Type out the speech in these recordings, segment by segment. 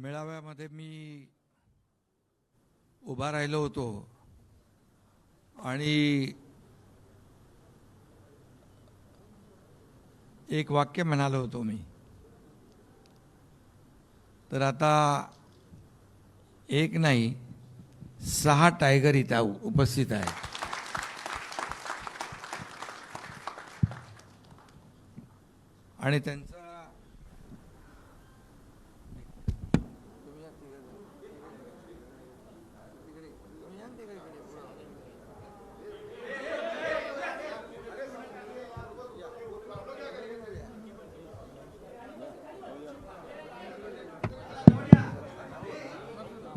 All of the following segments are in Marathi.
मेळाव्यामध्ये मी उभा राहिलो होतो आणि एक वाक्य म्हणालो होतो मी. तर आता एक नाही 6 टायगर इथं उपस्थित आहेत. आणि त्यांचा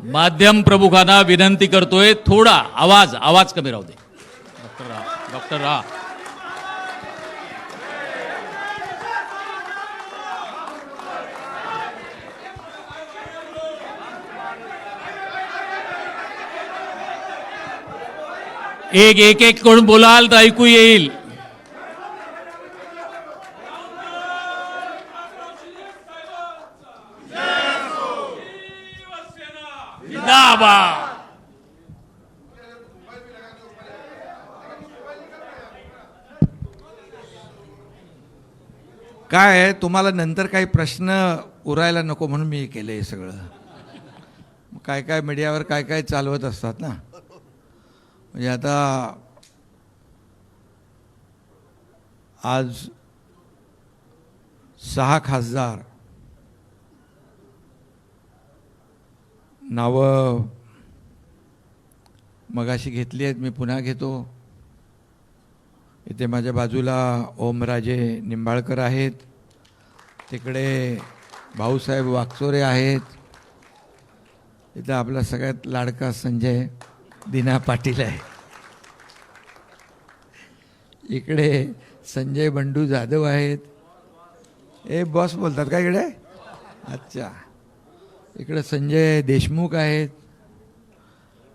माध्यम प्रमुखांना विनंती करतोय, थोडा आवाज कमी राहू दे. डॉक्टर राह. एक कोण बोलाल तर ऐकू येईल. काय आहे, तुम्हाला नंतर काही प्रश्न उरायला नको म्हणून मी केलं हे सगळं. काय मीडियावर काय चालवत असतात ना. म्हणजे आता आज 6 खासदार नावं मगाशी घेतली आहेत, मी पुन्हा घेतो. इथे माझ्या बाजूला ओमराजे निंबाळकर आहेत, तिकडे भाऊसाहेब वागचोरे आहेत, इथं आपला सगळ्यात लाडका संजय दिना पाटील आहे, इकडे संजय बंडू जाधव आहेत. ए बॉस बोलतात का इकडे? अच्छा. इकडे संजय देशमुख आहेत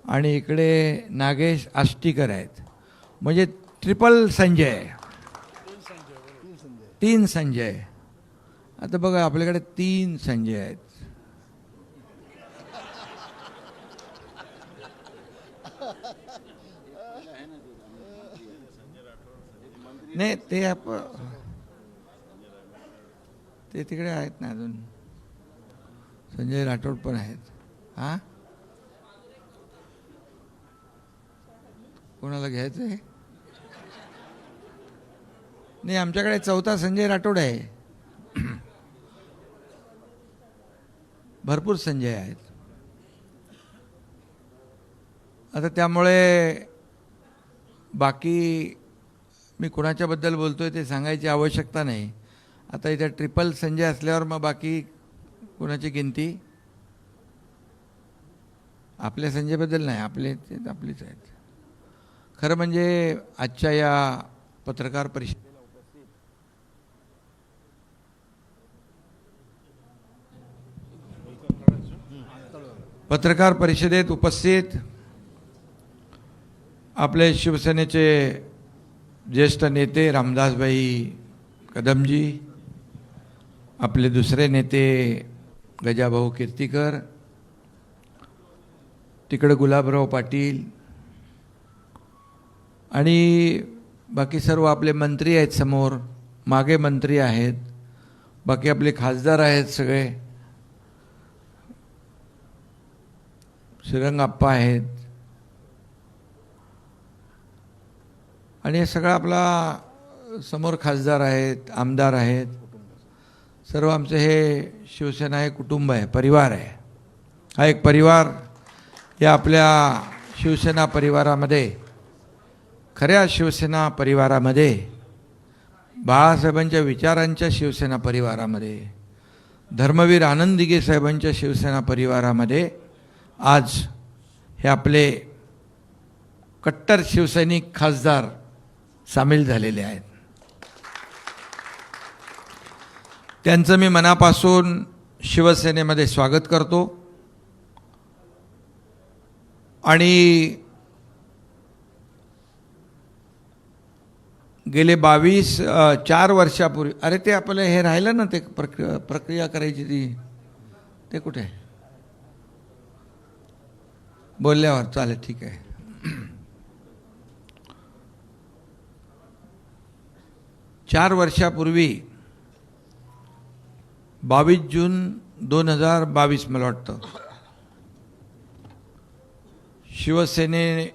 आणि इकडे नागेश आष्टीकर आहेत. म्हणजे ट्रिपल संजय, 3 संजय. आता बघा आपल्याकडे 3 संजय आहेत. नाही ते तिकडे आहेत ना अजून. संजय राठोड पण आहेत. हां, कोणाला घ्यायचं आहे? नाही, आमच्याकडे 4था संजय राठोड आहे. भरपूर संजय आहेत. आता त्यामुळे बाकी मी कुणाच्याबद्दल बोलतोय ते सांगायची आवश्यकता नाही. आता इथे ट्रिपल संजय असल्यावर मग बाकी कुणाची गिनती? आपल्या संजयबद्दल नाही, आपलीच आहेत. खरं म्हणजे आजच्या या पत्रकार परिषदेत उपस्थित आपले शिवसेनेचे ज्येष्ठ नेते रामदासभाई कदमजी, आपले दुसरे नेते गजाभाऊ कीर्तीकर, तिकडे गुलाबराव पाटील आणि बाकी सर्व आपले मंत्री आहेत समोर, मागे मंत्री आहेत, बाकी आपले खासदार आहेत सगळे, श्रीरंगाप्पा आहेत. आणि हे सगळं आपला समोर खासदार आहेत, आमदार आहेत, सर्व आमचं हे शिवसेना हे कुटुंब आहे, परिवार आहे. हा एक परिवार. या आपल्या शिवसेना परिवारामध्ये, खऱ्या शिवसेना परिवारामध्ये, बाळासाहेबांच्या विचारांच्या शिवसेना परिवारामध्ये, धर्मवीर आनंद दिघे साहेबांच्या शिवसेना परिवारामध्ये आज हे आपले कट्टर शिवसैनिक खासदार सामील झालेले आहेत. त्यांचं मी मनापासून शिवसेनेमध्ये स्वागत करतो. आणि गेले 4 वर्षापूर्वी, अरे ते आपलं हे राहिलं ना, ते प्रक्रिया करायची ती, ते कुठे? बोलल्यावर चालेल, ठीक आहे. 4 वर्षापूर्वी 22 जून 2022 मला वाटतं शिवसेनेने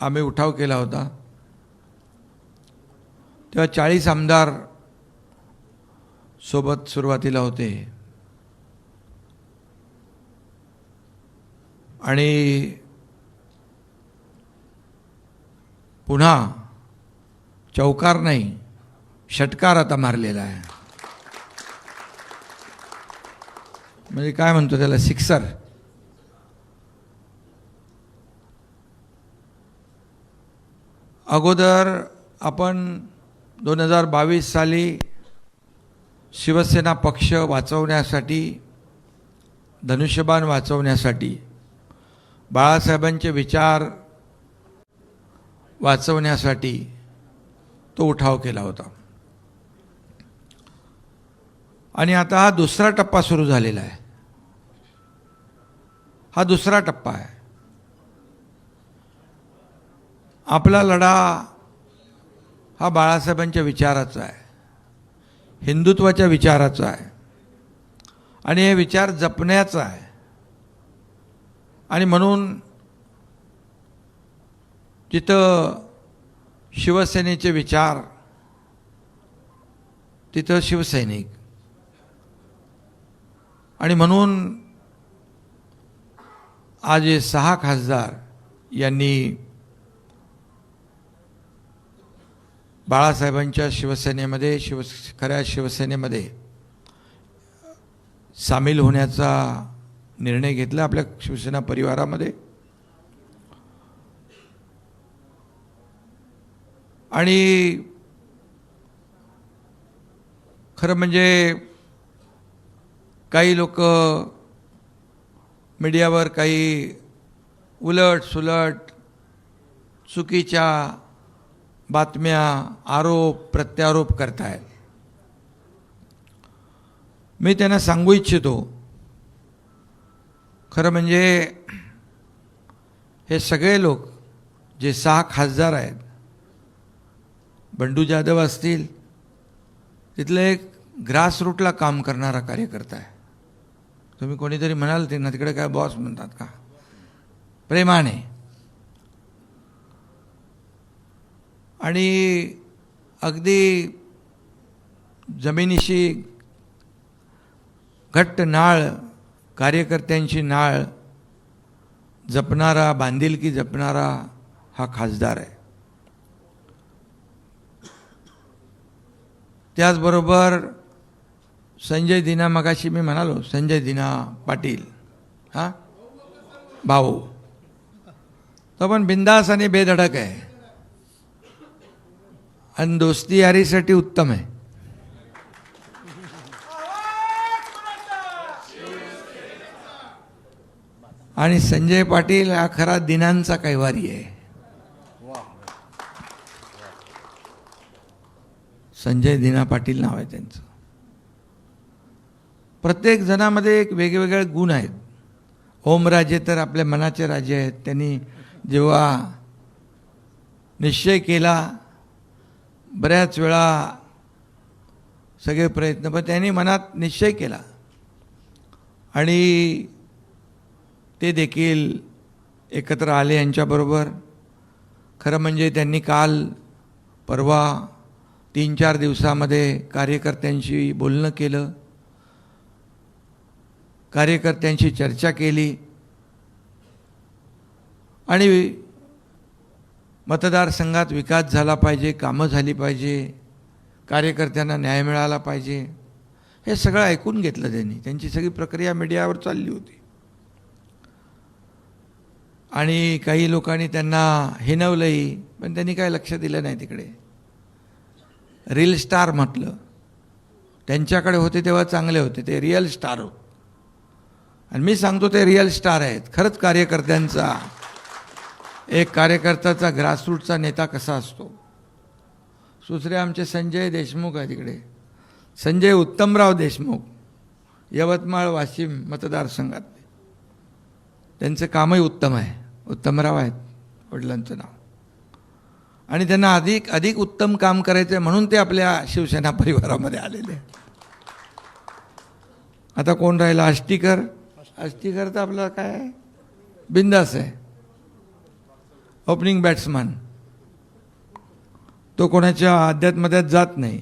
आम्ही उठाव केला होता. तेव्हा 40 आमदार सोबत सुरुवातीला होते आणि पुन्हा चौकार नाही, षटकार आता मारलेला आहे. म्हणजे काय म्हणतो त्याला, सिक्सर. अगोदर आपण 2022 साली शिवसेना पक्ष वाचवण्यासाठी, धनुष्यबाण वाचवण्यासाठी, बाळासाहेबांचे विचार वाचवण्यासाठी तो उठाव केला होता. आणि आता हा दुसरा टप्पा सुरू झालेला आहे. हा दुसरा टप्पा आहे. आपला लढा हा बाळासाहेबांच्या विचाराचा आहे, हिंदुत्वाच्या विचाराचा आहे आणि हे विचार जपण्याचा आहे. आणि म्हणून जिथं शिवसेनेचे विचार तिथं शिवसैनिक. आणि म्हणून आज हे 6 खासदार यांनी बाळासाहेबांच्या शिवसेनेमध्ये, खऱ्या शिवसेनेमध्ये सामील होण्याचा निर्णय घेतला आपल्या शिवसेना परिवारामध्ये. आणि खरं म्हणजे काही लोक मीडियावर काही उलट सुलट चुकीच्या बातम्या, आरोप प्रत्यारोप करतायत. मी त्यांना सांगू इच्छितो, खरं म्हणजे हे सगळे लोक जे 6 खासदार आहेत, बंडू जाधव असतील, तिथले एक ग्रासरूटला काम करणारा कार्यकर्ता आहे. तुम्ही कोणीतरी म्हणाल ते ना, तिकडे काय बॉस म्हणतात का, प्रेमाने. आणि अगदी जमिनीशी घट्ट नाळ, कार्यकर्त्यांची नाळ जपणारा, बांधिलकी जपणारा हा खासदार आहे. त्याचबरोबर संजय दिना, मगाशी मी म्हणालो संजय दिना पाटील, हां भाऊ, तो पण बिंदास आणि बेधडक आहे आणि दोस्ती यारीसाठी उत्तम आहे. आणि संजय पाटील हा खरा दिनांचा कैवारी आहे. संजय दिना पाटील नाव आहे त्यांचं. प्रत्येक जणामध्ये एक वेगवेगळे गुण आहेत. ओमराजे तर आपल्या मनाचे राजे आहेत. त्यांनी जेव्हा निश्चय केला, बऱ्याच वेळा सगळे प्रयत्न, पण त्यांनी मनात निश्चय केला आणि ते देखील एकत्र आले यांच्याबरोबर. खरं म्हणजे त्यांनी काल परवा 3-4 दिवसामध्ये कार्यकर्त्यांशी बोलणं केलं, कार्यकर्त्यांशी चर्चा केली आणि मतदारसंघात विकास झाला पाहिजे, कामं झाली पाहिजे, कार्यकर्त्यांना न्याय मिळाला पाहिजे, हे सगळं ऐकून घेतलं त्यांनी. त्यांची सगळी प्रक्रिया मीडियावर चालली होती आणि काही लोकांनी त्यांना हिणवलंही, पण त्यांनी काय लक्ष दिलं नाही तिकडे. रील स्टार म्हटलं, त्यांच्याकडे होते तेव्हा चांगले होते, ते रिअल स्टार होते. आणि मी सांगतो ते रिअल स्टार आहेत. खरंच कार्यकर्त्यांचा, एक कार्यकर्त्याचा ग्रासरूटचा नेता कसा असतो. दुसरे आमचे संजय देशमुख आहे तिकडे, संजय उत्तमराव देशमुख, यवतमाळ वाशिम मतदारसंघात. त्यांचं कामही उत्तम आहे. उत्तमराव आहेत वडिलांचं नाव, आणि त्यांना अधिक अधिक उत्तम काम करायचं आहे म्हणून ते आपल्या शिवसेना परिवारामध्ये आलेले. आता कोण राहिला? आष्टीकर. आष्टीकर तर आपला काय बिंदास आहे, ओपनिंग बॅट्समन. तो कोणाच्या अध्यात्मध्यात जात नाही,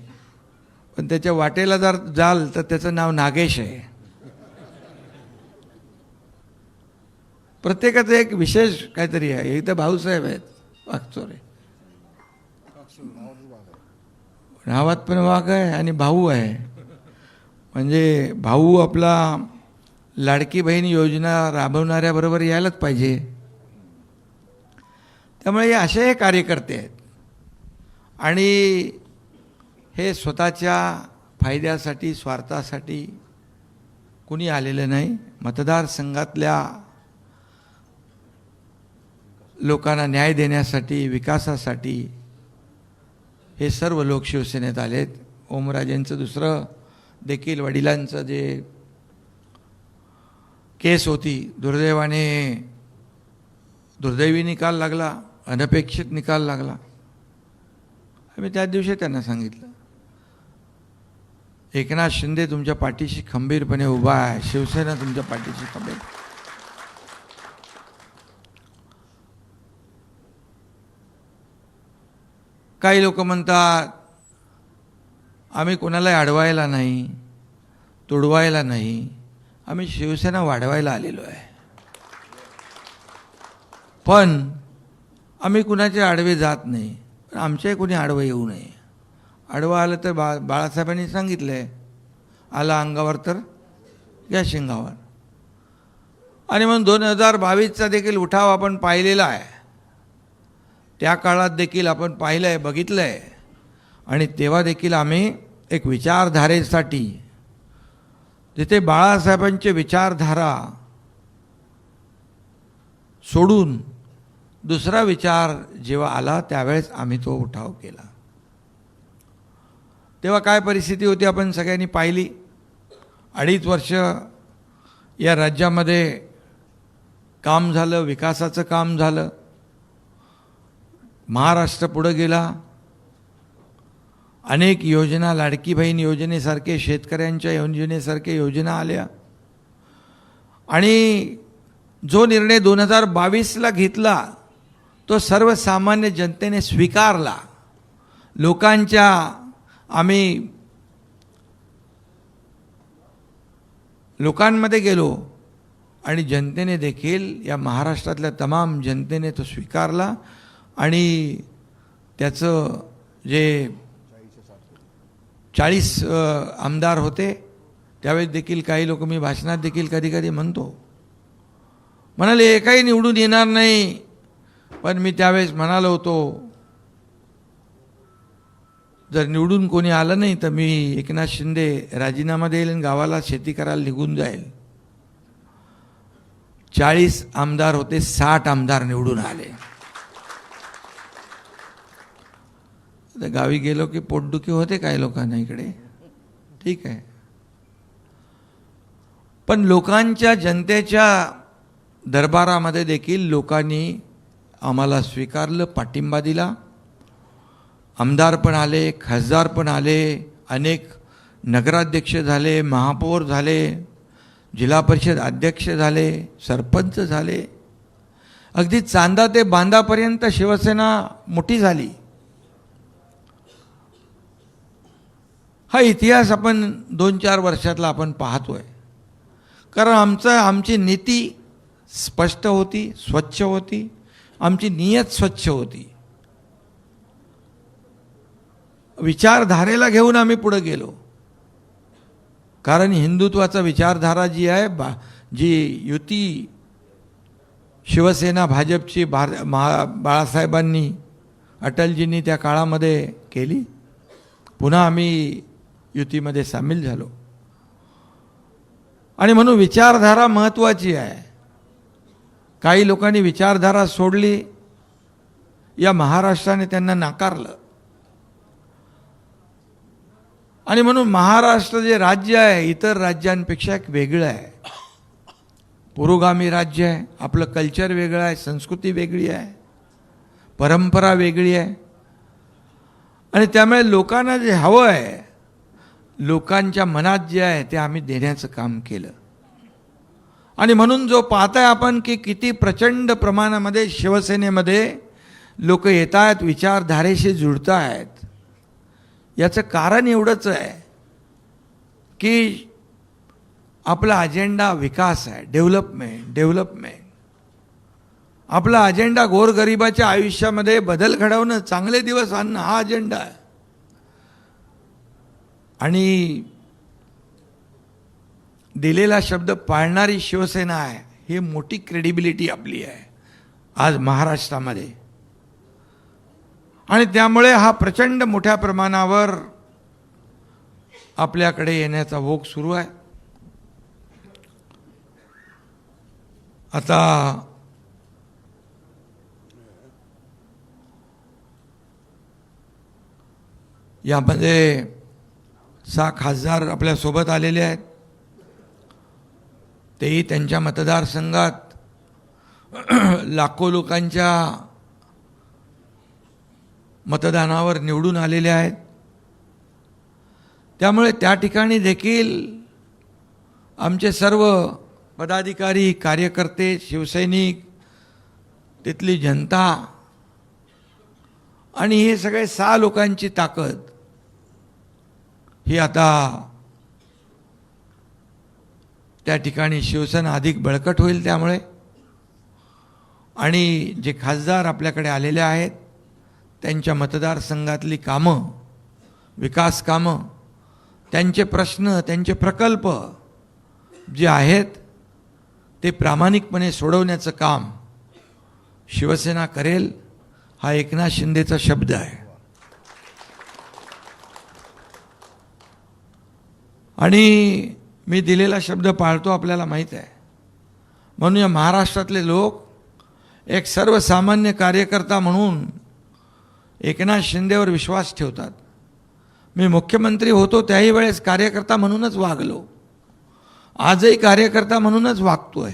पण त्याच्या वाटेला जर जाल तर त्याचं नाव नागेश आहे. प्रत्येकाचं एक विशेष काहीतरी आहे. इथं भाऊसाहेब आहेत वागचोरे, नावात पण वाघ आहे आणि भाऊ आहे. म्हणजे भाऊ आपला लाडकी बहीण योजना राबवणाऱ्याबरोबर यायलाच पाहिजे. त्यामुळे हे असे हे कार्यकर्ते आहेत, आणि हे स्वतःच्या फायद्यासाठी स्वार्थासाठी कुणी आलेलं नाही. मतदारसंघातल्या लोकांना न्याय देण्यासाठी, विकासासाठी हे सर्व लोक शिवसेनेत आलेत. ओमराजेंचं दुसरं देखील वडिलांचं जे केस होती, दुर्दैवी निकाल लागला, अनपेक्षित निकाल लागला. आम्ही त्याच दिवशी त्यांना सांगितलं, एकनाथ शिंदे तुमच्या पाठीशी खंबीरपणे उभा आहे, शिवसेना तुमच्या पाठीशी खंबीर. काही लोक म्हणतात आम्ही कोणाला अडवायला नाही, तुडवायला नाही, आम्ही शिवसेना वाढवायला आलेलो आहे. पण आम्ही कुणाचे आडवे जात नाही, पण आमच्याही कोणी आडवं येऊ नये. आडवं आलं तर बाळासाहेबांनी सांगितलं आहे, आला अंगावर तर या शिंगावर. आणि म्हणून 2022चा देखील उठाव आपण पाहिलेला आहे. त्या काळात देखील आपण पाहिलं आहे, बघितलं आहे. आणि तेव्हा देखील आम्ही एक विचारधारेसाठी, जिथे बाळासाहेबांचे विचारधारा सोडून दुसरा विचार जेव्हा आला त्यावेळेस आम्ही तो उठाव केला. तेव्हा काय परिस्थिती होती आपण सगळ्यांनी पाहिली. 2.5 वर्ष या राज्यामध्ये काम झालं, विकासाचं काम झालं. महाराष्ट्र पुढं गेला. अनेक योजना, लाडकी बहीण योजनेसारखे, शेतकऱ्यांच्या योजनेसारखे योजना आल्या. आणि जो निर्णय 2022ला घेतला तो सर्वसामान्य जनतेने स्वीकारला. लोकांच्या आम्ही लोकांमध्ये गेलो आणि जनतेने देखील, या महाराष्ट्रातल्या तमाम जनतेने तो स्वीकारला. आणि त्याचं जे 40 आमदार होते त्यावेळेस देखील काही लोक, मी भाषणात देखील कधी कधी म्हणतो, म्हणाले एकही निवडून येणार नाही. पण मी त्यावेळेस म्हणालो होतो, जर निवडून कोणी आलं नाही तर मी एकनाथ शिंदे राजीनामा देईल आणि गावाला शेती करायला निघून जाईल. 40 आमदार होते, 60 आमदार निवडून आले. तर गावी गेलो की पोटदुखी होते काही लोकांना इकडे, ठीक आहे. पण लोकांच्या, जनतेच्या दरबारामध्ये देखील लोकांनी आम्हाला स्वीकारलं, पाठिंबा दिला. आमदार पण आले, खासदार पण आले, अनेक नगराध्यक्ष झाले, महापौर झाले, जिल्हा परिषद अध्यक्ष झाले, सरपंच झाले. अगदी चांदा ते बांधापर्यंत शिवसेना मोठी झाली. हा इतिहास आपण 2-4 वर्षातला आपण पाहतोय. कारण आमची नीती स्पष्ट होती, स्वच्छ होती, आमची नियत स्वच्छ होती. विचारधारेला घेऊन आम्ही पुढे गेलो. कारण हिंदुत्वाचा विचारधारा जी आहे, जी युती शिवसेना भाजपची बाळासाहेबांनी, अटलजींनी त्या काळामध्ये केली, पुन्हा आम्ही युतीमध्ये सामील झालो. आणि म्हणून विचारधारा महत्त्वाची आहे. काही लोकांनी विचारधारा सोडली, या महाराष्ट्राने त्यांना नाकारलं. आणि म्हणून महाराष्ट्र जे राज्य आहे इतर राज्यांपेक्षा एक वेगळं आहे. पुरोगामी राज्य आहे, आपलं कल्चर वेगळं आहे, संस्कृती वेगळी आहे, परंपरा वेगळी आहे. आणि त्यामुळे लोकांना जे हवं आहे, लोकांच्या मनात जे आहे ते आम्ही देण्याचं काम केलं. आणि म्हणून जो पाहताय आपण की किती प्रचंड प्रमाणामध्ये शिवसेनेमध्ये लोक येत आहेत, विचारधारेशी जुळत आहेत, याचं कारण एवढंच आहे की आपला अजेंडा विकास आहे, डेव्हलपमेंट. आपला अजेंडा गोरगरिबाच्या आयुष्यामध्ये बदल घडवणं, चांगले दिवस आणणं, हा अजेंडा आहे. आणि दिलेला शब्द पाळणारी शिवसेना आहे, ही मोठी क्रेडिबिलिटी आपली आहे आज महाराष्ट्रामध्ये. आणि त्यामुळे हा प्रचंड मोठ्या प्रमाणावर आपल्याकडे येण्याचा ओघ सुरू आहे. आता यामध्ये 6 खासदार आपल्यासोबत आलेले आहेत. तेही त्यांच्या मतदारसंघात लाखो लोकांच्या मतदानावर निवडून आलेले आहेत. त्यामुळे त्या ठिकाणी देखील आमचे सर्व पदाधिकारी, कार्यकर्ते, शिवसैनिक, तिथली जनता आणि हे सगळे 6 लोकांची ताकद ही आता त्या ठिकाणी शिवसेना अधिक बळकट होईल. त्यामुळे आणि जे खासदार आपल्याकडे आलेले आहेत त्यांच्या मतदारसंघातली कामं, विकास कामं, त्यांचे प्रश्न, त्यांचे प्रकल्प जे आहेत ते प्रामाणिकपणे सोडवण्याचं काम शिवसेना करेल, हा एकनाथ शिंदेचा शब्द आहे. आणि मी दिलेला शब्द पाळतो, आपल्याला माहीत आहे. म्हणून या महाराष्ट्रातले लोक एक सर्वसामान्य कार्यकर्ता म्हणून एकनाथ शिंदेवर विश्वास ठेवतात. मी मुख्यमंत्री होतो त्याही वेळेस कार्यकर्ता म्हणूनच वागलो, आजही कार्यकर्ता म्हणूनच वागतोय.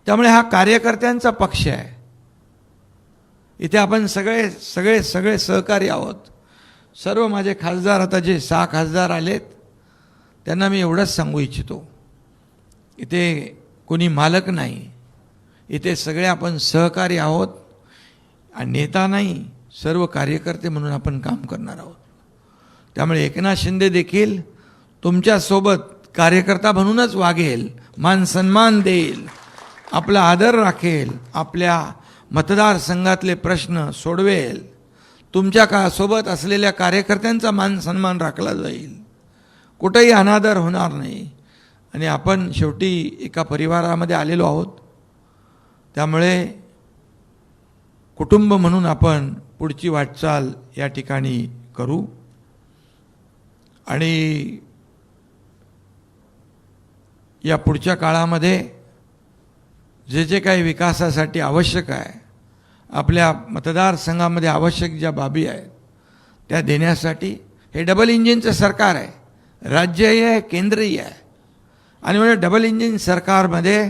त्यामुळे हा कार्यकर्त्यांचा पक्ष आहे. इथे आपण सगळे सगळे सगळे सहकारी आहोत. सर्व माझे खासदार, आता जे 6 खासदार आलेत त्यांना मी एवढंच सांगू इच्छितो, इथे कोणी मालक नाही, इथे सगळे आपण सहकारी आहोत. आणि नेता नाही, सर्व कार्यकर्ते म्हणून आपण काम करणार आहोत. त्यामुळे एकनाथ शिंदे देखील तुमच्यासोबत कार्यकर्ता म्हणूनच वागेल, मान सन्मान देईल, आपला आदर राखेल, आपल्या मतदारसंघातले प्रश्न सोडवेल. तुमच्या सोबत असलेल्या कार्यकर्त्यांचा मान सन्मान राखला जाईल, कुठेही अनादर होणार नाही. आणि आपण शेवटी एका परिवारामध्ये आलेलो आहोत. त्यामुळे कुटुंब म्हणून आपण पुढची वाटचाल या ठिकाणी करू. आणि या पुढच्या काळामध्ये जे जे काही विकासासाठी आवश्यक आहे, आपल्या मतदारसंघामध्ये आवश्यक ज्या बाबी आहेत त्या देण्यासाठी हे डबल इंजिनचं सरकार आहे, राज्यही आहे, केंद्रही आहे. आणि म्हणजे डबल इंजिन सरकारमध्ये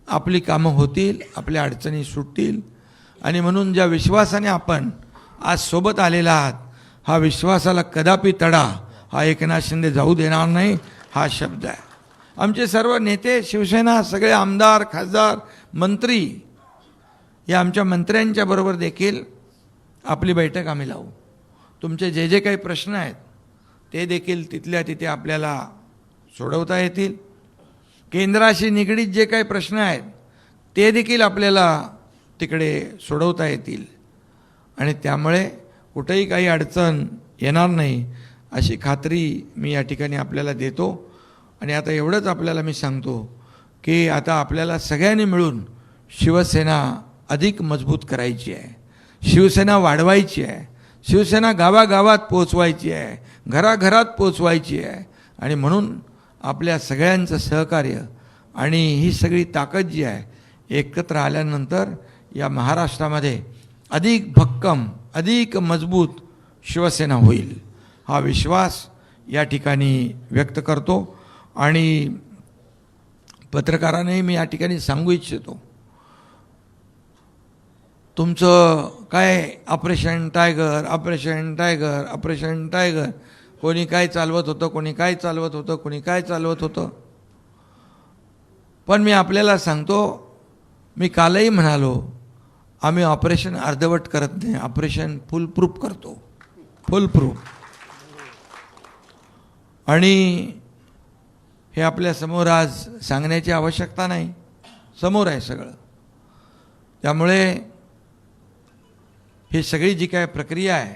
आपली कामं होतील, आपल्या अडचणी सुटतील. आणि म्हणून ज्या विश्वासाने आपण आज सोबत आलेला आहात, हा विश्वासाला कदापि तडा हा एकनाथ शिंदे जाऊ देणार नाही, हा शब्द आहे. आमचे सर्व नेते, शिवसेना, सगळे आमदार, खासदार, मंत्री, या आमच्या मंत्र्यांच्या बरोबर देखील आपली बैठक आम्ही लावू. तुमचे जे जे काही प्रश्न आहेत ते देखील तिथल्या तिथे आपल्याला सोडवता येतील. केंद्राशी निगडीत जे काही प्रश्न आहेत ते देखील आपल्याला तिकडे सोडवता येतील. आणि त्यामुळे कुठेही काही अडचण येणार नाही अशी खात्री मी या ठिकाणी आपल्याला देतो. आणि आता एवढंच आपल्याला मी सांगतो की आता आपल्याला सगळ्यांनी मिळून शिवसेना अधिक मजबूत करायची आहे, शिवसेना वाढवायची आहे, शिवसेना गावागावात पोचवायची आहे, घराघरात पोचवायची आहे. आणि म्हणून आपल्या सगळ्यांचं सहकार्य आणि ही सगळी ताकद जी आहे एकत्र आल्यानंतर या महाराष्ट्रामध्ये अधिक भक्कम, अधिक मजबूत शिवसेना होईल, हा विश्वास या ठिकाणी व्यक्त करतो. आणि पत्रकारांनाही मी या ठिकाणी सांगू इच्छितो, तुमचं काय operation tiger, operation tiger, operation tiger, कोणी काय चालवत होतं, कोणी काय चालवत होतं, कोणी काय चालवत होतं. पण मी आपल्याला सांगतो, मी कालही म्हणालो, आम्ही ऑपरेशन अर्धवट करत नाही, ऑपरेशन फुल प्रूफ करतो, फुल प्रूफ. आणि हे आपल्यासमोर आज सांगण्याची आवश्यकता नाही, समोर आहे सगळं. त्यामुळे ही सगळी जी काय प्रक्रिया आहे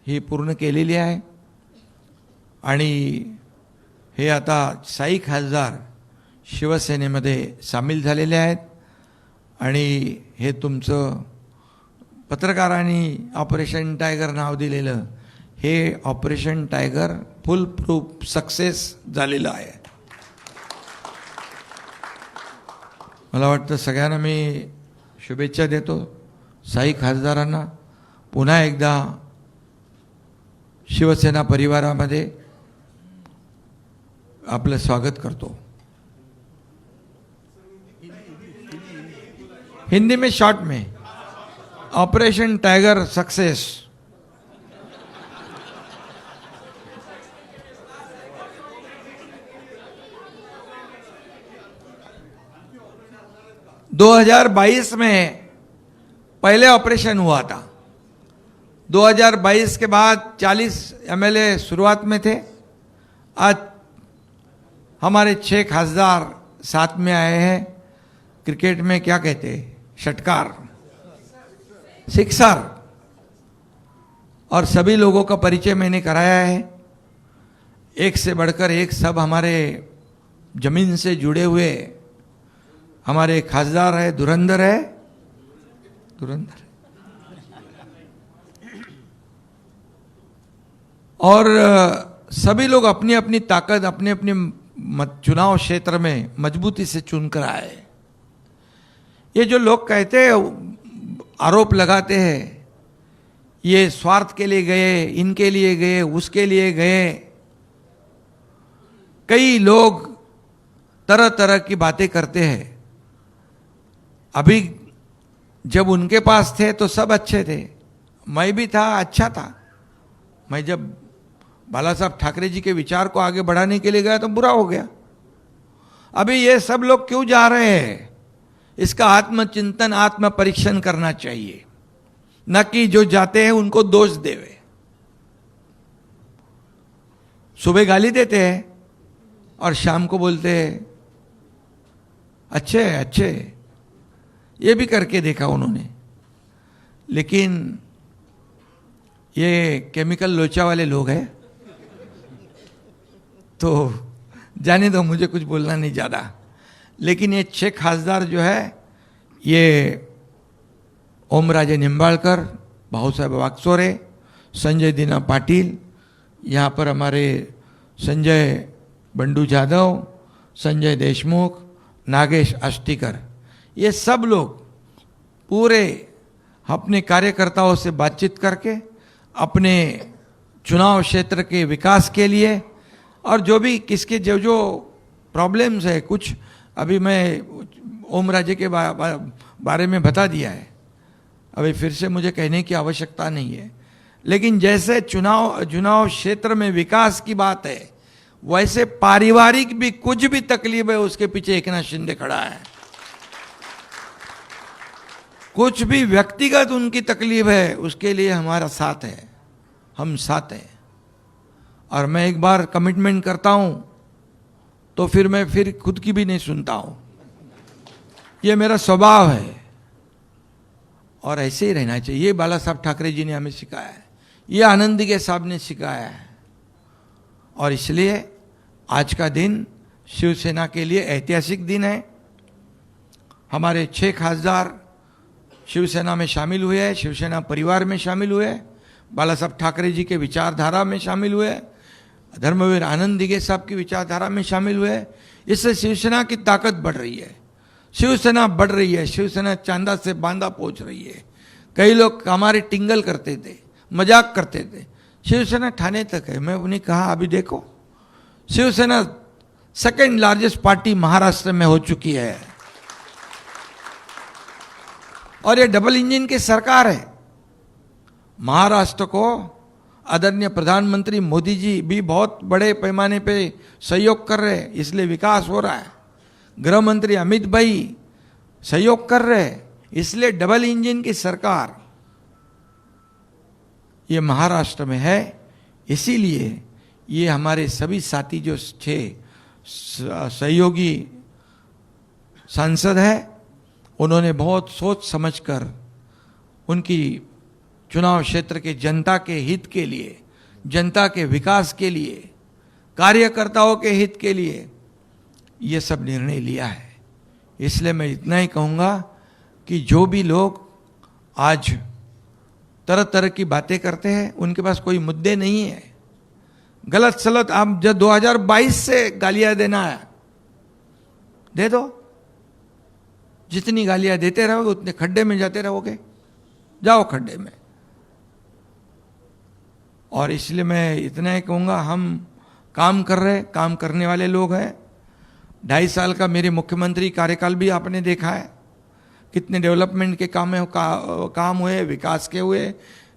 ही पूर्ण केलेली आहे. आणि हे आता 6 खासदार शिवसेनेमध्ये सामील झालेले आहेत. आणि हे तुमचं पत्रकारांनी ऑपरेशन टायगर नाव दिलेलं, हे ऑपरेशन टायगर फुल प्रूफ सक्सेस झालेलं आहे. मला वाटतं सगळ्यांना मी शुभेच्छा देतो. 6 खासदारांना पुन्हा एकदा शिवसेना परिवारामध्ये आपलं स्वागत करतो. हिंदी में शॉर्ट में, ऑपरेशन टाइगर सक्सेस. दो 2022 में पहले ऑपरेशन हुआ था. 2022 के बाद 40 एमएलए शुरुआत में थे. आज हमारे 6 खासदार साथ में आए हैं. क्रिकेट में क्या कहते हैं, षटकार, सिक्सर. और सभी लोगों का परिचय मैंने कराया है. एक से बढ़कर एक सब हमारे जमीन से जुड़े हुए हमारे खासदार है, धुरंधर है, धुरंधर. और सभी लोग अपनी अपनी ताकत अपने अपने चुनाव क्षेत्र में मजबूती से चुनकर आए. ये जो लोग कहते हैं, आरोप लगाते हैं, ये स्वार्थ के लिए गए, इनके लिए गए, उसके लिए गए, कई लोग तरह तरह की बातें करते हैं. अभी जब उनके पास थे तो सब अच्छे थे, मैं भी था, अच्छा था. मैं जब बाला साहब ठाकरे जी के विचार को आगे बढ़ाने के लिए गया तो बुरा हो गया. अभी ये सब लोग क्यों जा रहे हैं, इसका आत्मचिंतन, आत्म परीक्षण करना चाहिए, न कि जो जाते हैं उनको दोष देवे. सुबह गाली देते हैं और शाम को बोलते हैं अच्छे अच्छे. ये भी करके देखा उन्होंने. लेकिन ये केमिकल लोचा वाले लोग हैं, तो जाने दो, मुझे कुछ बोलना नहीं ज़्यादा. लेकिन ये 6 खासदार जो है, ये ओमराजे निंबाळकर, भाऊसाहेब वागचोरे, संजय दीना पाटिल, यहाँ पर हमारे संजय बंडू जाधव, संजय देशमुख, नागेश आष्टीकर, ये सब लोग पूरे अपने कार्यकर्ताओं से बातचीत करके अपने चुनाव क्षेत्र के विकास के लिए, और जो भी किसके जो जो प्रॉब्लम्स है, कुछ अभी मैं ओमराजे के बारे में बता दिया है, अभी फिर से मुझे कहने की आवश्यकता नहीं है. लेकिन जैसे चुनाव क्षेत्र में विकास की बात है, वैसे पारिवारिक भी कुछ भी तकलीफ है, उसके पीछे एकनाथ शिंदे खड़ा है. कुछ भी व्यक्तिगत उनकी तकलीफ है, उसके लिए हमारा साथ है, हम साथ हैं. और मैं एक बार कमिटमेंट करता हूं तो फिर मैं फिर खुद की भी नहीं सुनता हूं. ये मेरा स्वभाव है और ऐसे ही रहना चाहिए. ये बाला साहब ठाकरे जी ने हमें सिखाया है, ये आनंद के साहब ने सिखाया है. और इसलिए आज का दिन शिवसेना के लिए ऐतिहासिक दिन है. हमारे 6 खासदार शिवसेना में शामिल हुए हैं, शिवसेना परिवार में शामिल हुए, बाला साहब ठाकरे जी के विचारधारा में शामिल हुए, धर्मवीर आनंद दिघे साहब की विचारधारा में शामिल हुए. इससे शिवसेना की ताकत बढ़ रही है, शिवसेना बढ़ रही है, शिवसेना चांदा से बांदा पहुंच रही है. कई लोग हमारे टिंगल करते थे, मजाक करते थे, शिवसेना ठाणे तक है. मैं उन्हें कहा अभी देखो, Shiv Sena second largest party Maharashtra में हो चुकी है और ये डबल इंजन की सरकार है। महाराष्ट्र को आदरणीय प्रधानमंत्री मोदी जी भी बहुत बड़े पैमाने पे सहयोग कर रहे हैं, इसलिए विकास हो रहा है। गृह मंत्री अमित भाई सहयोग कर रहे हैं, इसलिए डबल इंजन की सरकार ये महाराष्ट्र में है। इसीलिए ये हमारे सभी साथी जो 6 सहयोगी सांसद हैं, उन्होंने बहुत सोच समझकर उनकी चुनाव क्षेत्र के जनता के हित के लिए, जनता के विकास के लिए, कार्यकर्ताओं के हित के लिए ये सब निर्णय लिया है। इसलिए मैं इतना ही कहूँगा कि जो भी लोग आज तरह तरह की बातें करते हैं, उनके पास कोई मुद्दे नहीं है। गलत सलत आप जब 2022 से गालियां देना है, दे दो। जितनी गालियां देते रहोगे उतने खड्डे में जाते रहोगे, जाओ खड्डे में। और इसलिए मैं इतना ही कहूँगा, हम काम कर रहे, काम करने वाले लोग हैं। 2.5 साल का मेरे मुख्यमंत्री कार्यकाल भी आपने देखा है, कितने डेवलपमेंट के काम हुए, विकास के हुए।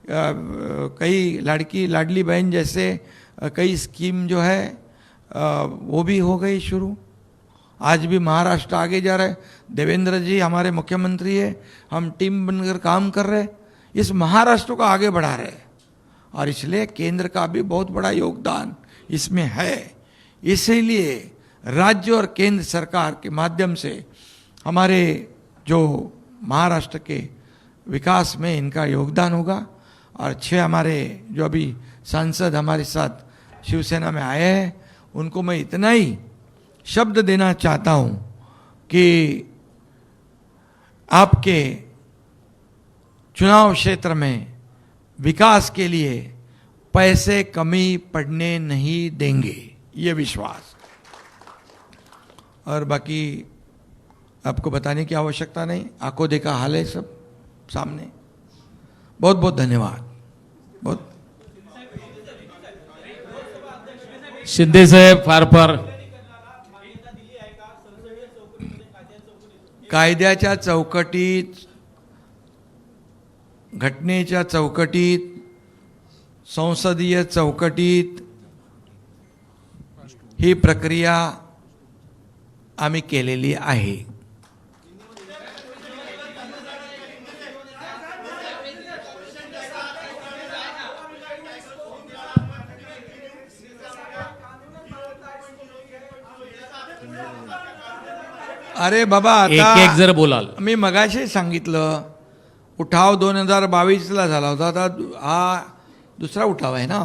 कई लाडली बहन जैसे कई स्कीम जो है वो भी हो गई शुरू। आज भी महाराष्ट्र आगे जा रहा है। देवेंद्र जी हमारे मुख्यमंत्री है, हम टीम बनकर काम कर रहे, इस महाराष्ट्र को आगे बढ़ा रहे। और इसलिए केंद्र का भी बहुत बड़ा योगदान इसमें है। इसीलिए राज्य और केंद्र सरकार के माध्यम से हमारे जो महाराष्ट्र के विकास में इनका योगदान होगा। और 6 हमारे जो अभी सांसद हमारे साथ शिवसेना में आए हैं, उनको मैं इतना ही शब्द देना चाहता हूं कि आपके चुनाव क्षेत्र में विकास के लिए पैसे कमी पड़ने नहीं देंगे, ये विश्वास। और बाकी आपको बताने की आवश्यकता नहीं, आंखों देखा हाल है सब सामने। बहुत बहुत धन्यवाद। बहुत शिंदे साहेब फार कायद्याच्या चौकटीत, घटनेच्या चौकटीत, संसदीय चौकटीत ही प्रक्रिया आम्ही केलेली आहे। अरे बाबा, आता एक जर बोलाल। मी मगाशी सांगितलं, उठाव 2022ला झाला होता, आता हा दुसरा उठाव आहे ना।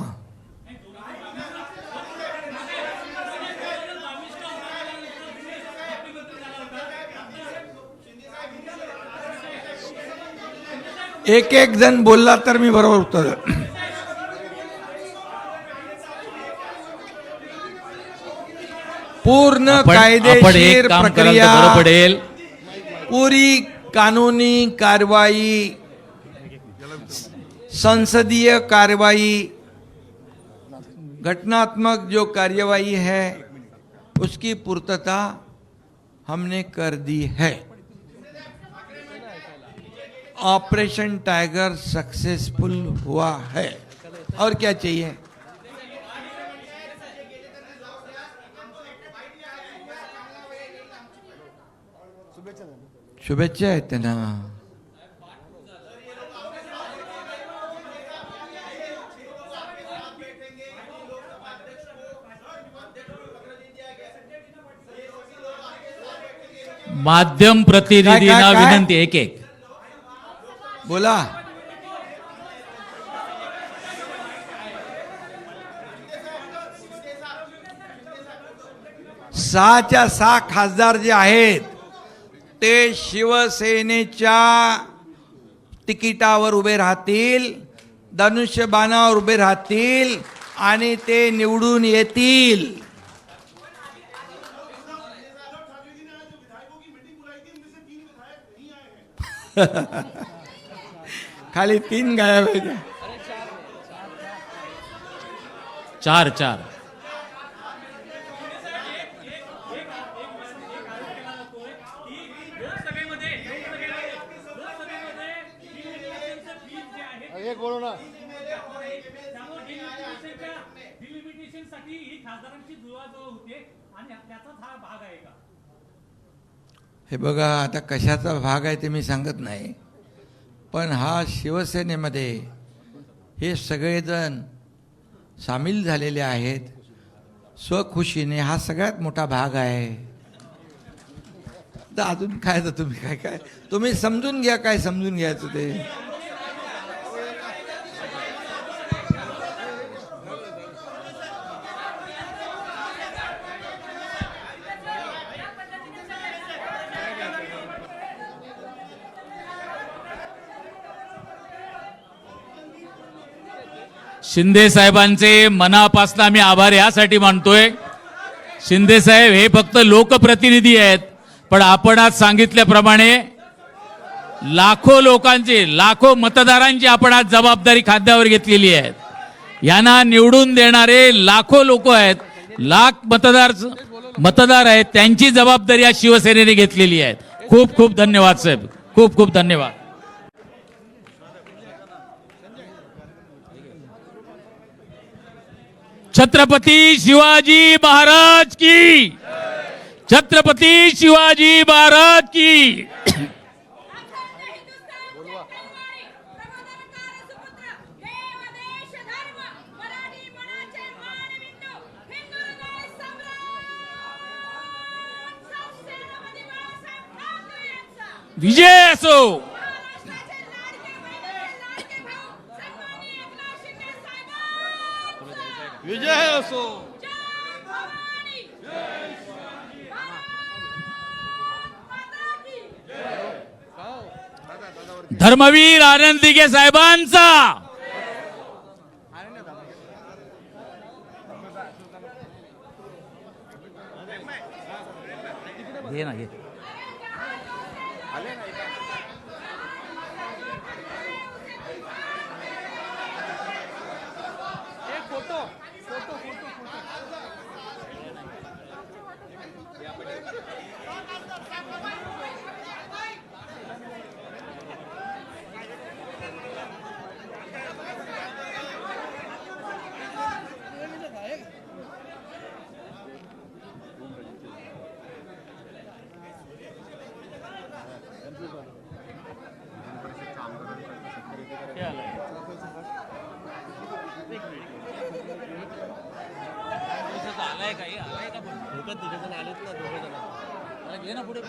एक जण बोलला तर मी बरोबर उत्तर। पूर्ण कायदेशीर प्रक्रिया, पडेल पूरी कानूनी कार्रवाई, संसदीय कार्रवाई, घटनात्मक जो कार्यवाही है उसकी पूर्तता हमने कर दी है। ऑपरेशन टाइगर सक्सेसफुल हुआ है, और क्या चाहिए। शुभेच्छा आहेत त्यांना। माध्यम प्रतिनिधींना काय? विनंती, एक बोला। 6च्या 6 खासदार जे आहेत ते शिवसेनेच्या तिकिटावर उभे राहतील, धनुष्यबाणावर उभे राहतील आणि ते निवडून येतील। खाली 3 गायब आहेत। 4 डिलिमिटेशनसाठी ही खासदारांची जुळवाजुळव होते आणि त्याचाच हा भाग आहे का? हे बघा, आता कशाचा भाग आहे ते मी सांगत नाही, पण हा शिवसेनेमध्ये हे सगळेजण सामील झालेले आहेत स्वखुशीने, हा सगळ्यात मोठा भाग आहे. तर अजून काय, तर तुम्ही काय तुम्ही समजून घ्या, काय समजून घ्यायचं ते. शिंदे साहेबांचे मनापासून आम्ही आभार यासाठी मानतोय. शिंदे साहेब हे फक्त लोकप्रतिनिधी आहेत, पण आपण आज सांगितल्याप्रमाणे लाखो लोकांची, लाखो मतदारांची आपण आज जबाबदारी खांद्यावर घेतलेली आहे. यांना निवडून देणारे लाखो लोक आहेत, लाख मतदार आहेत, त्यांची जबाबदारी आज शिवसेनेने घेतलेली आहे. खूप खूप धन्यवाद साहेब, खूप खूप धन्यवाद. छत्रपती शिवाजी महाराज की, छत्रपती शिवाजी महाराज की. विजय असो. विजय असो. धर्मवीर आनंद दिघे साहेबांचा. घे ना, घे. आलाय काही, आलाय का पण तिथे आलेत ना दोघे जण. घे ना पुढे.